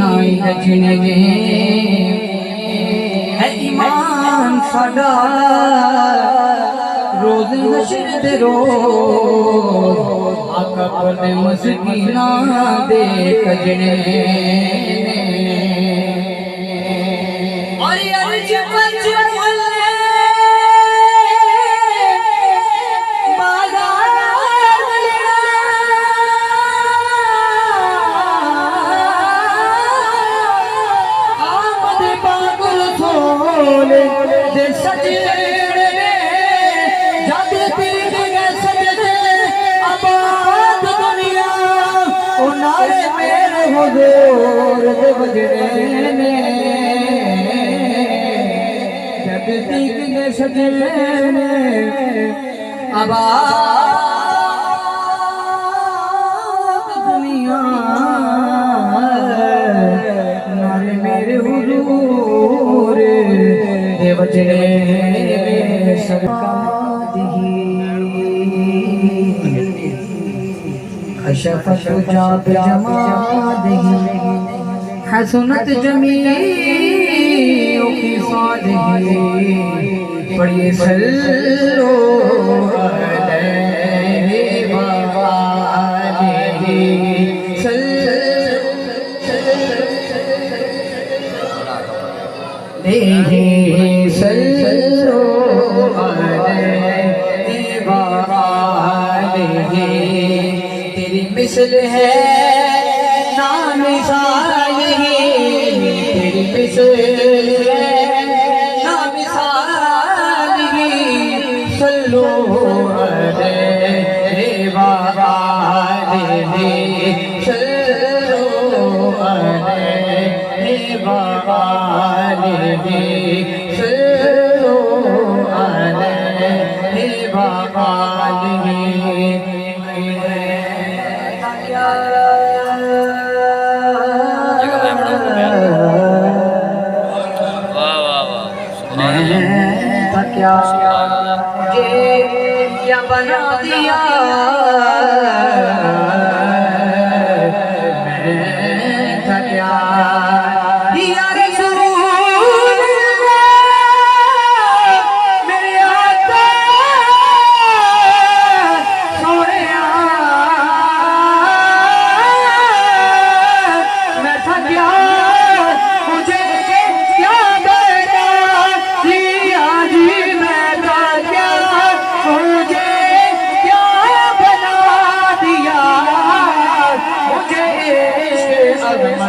नाई रचने है ईमान साडा रोज हशर दे रोज आका अपने मस्कीना दे कजने और अर्ज बच हुजूर दे बजने ने जब तीक ने सजने ने आबाद दुनिया नारे मेरे हुजूर दे बजने सरकार दी अशफत जाब जमादही हसनत जमीओ की सादही पढ़िए सल्लो अलैहि वालिहि सल्लो अलैहि वालिहि तेरी मिसल है ना मिसाल ही तेरी मिसल है ना मिसाल ही सल्लो अलैहि वालिहि सल्लो अलैहि वालिहि सल्लो अलैहि वालिहि क्या मुझे क्या बना दिया मैं था क्या दिया रसूल मेरे आका सोने मैं था क्या मुझे क्या बना दिया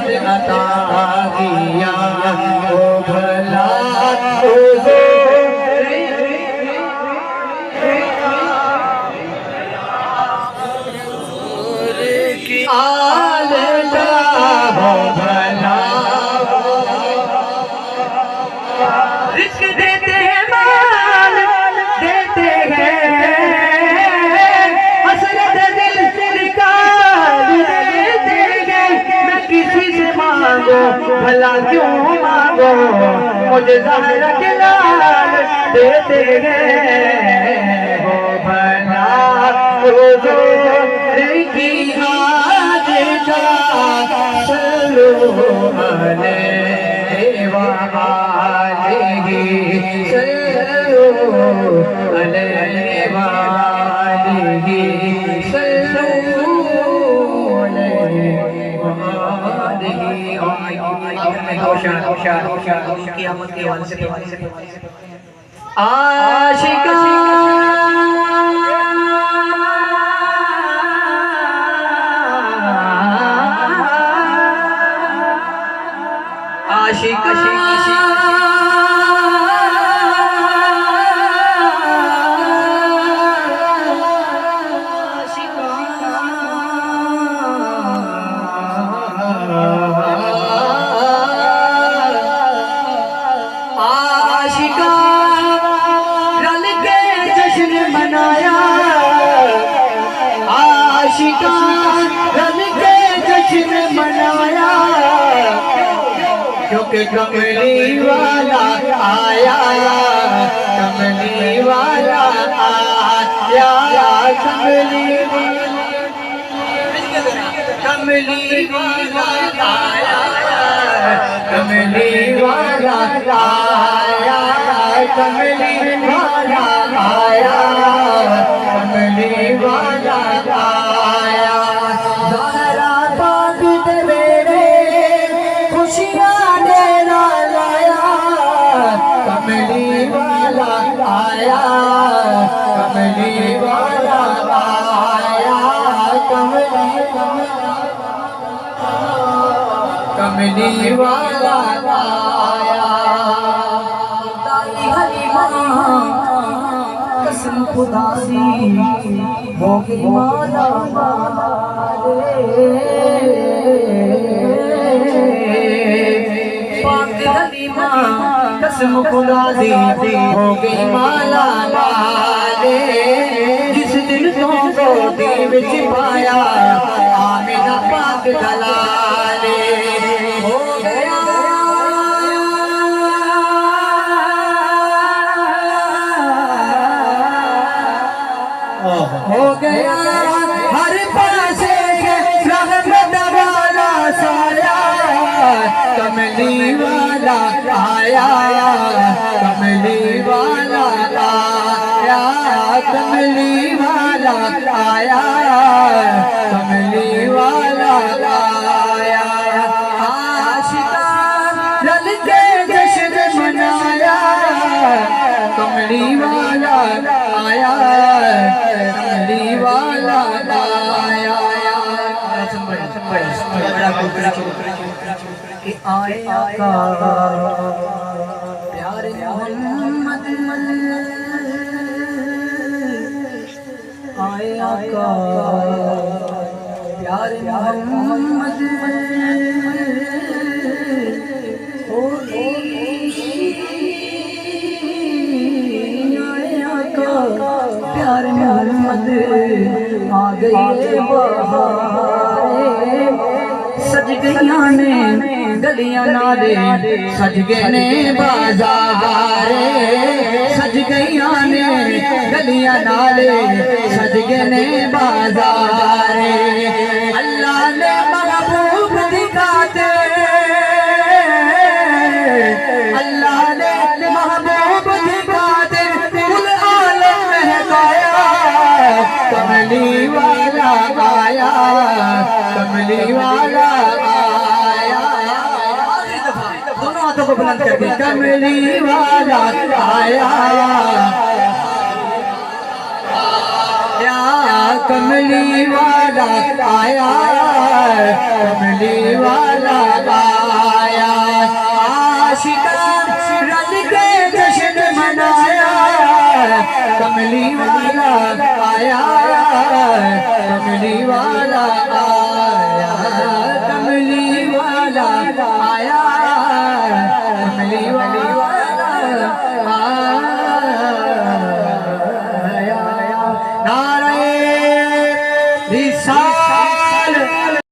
जी अता दिया ओ भला आलता हो भला रिस्क देते हैं माल देते हैं हसरत दिल निकाल देते हैं मैं किसी से मांगो भला क्यों मांगो मुझे ज़हरा के लाल देते हैं हो भला हुजूर की हाज़िर सल्लो अलैहि वालिहि सल्लो अलैहि वालिहि सल्लो क़यामत के हवाले से आशिका आशिका क्योंकि कमली वाला आया, कमली वाला आया, कमली वाला आया। आया, कमली वाला आया, कमली वाला आया। ज़हरा पाक दे मेरे खुशियाँ देना लाया, कमली वाला आया, कमली वाला आया, कमली वाला आया। दाई हलीमा कसम खुदा दी हो गई माला पाक हलीमा कसम खुदा दी हो गई माला वाले। जिस दिन तो गोदी विच पाया आमिना पाक दलाले हो गया, हो गया हर पासे रहमत वाला साया, कमली वाला आया, कमली वाला आया, कमली वाला आया, कमली वाला आया। आशिका रल के जश्न मनाया, कमली वाला आया, कमली वाला आया। कि आए आका प्यारे मोहम्मद, आए आका प्यारे मोहम्मद, आए आका प्यारे मोहम्मद, आ गई बहारे। सज गईया ने गलियां नाले, सज गए ने बाजारे, सज गईया ने गलियां नाले, सज गए ने बाजारे। अल्लाह ने महबूब दिखाते, अल्लाह ने महबूब दिखाते कुल आलम महकाया, कमली वाला आया, कमली वाला आया। दोनों हाथों को बुलंद करके कमली वाला आया, कमली वाला आया, कमली वाला आया। आशिका रल के जश्न मनाया, कमली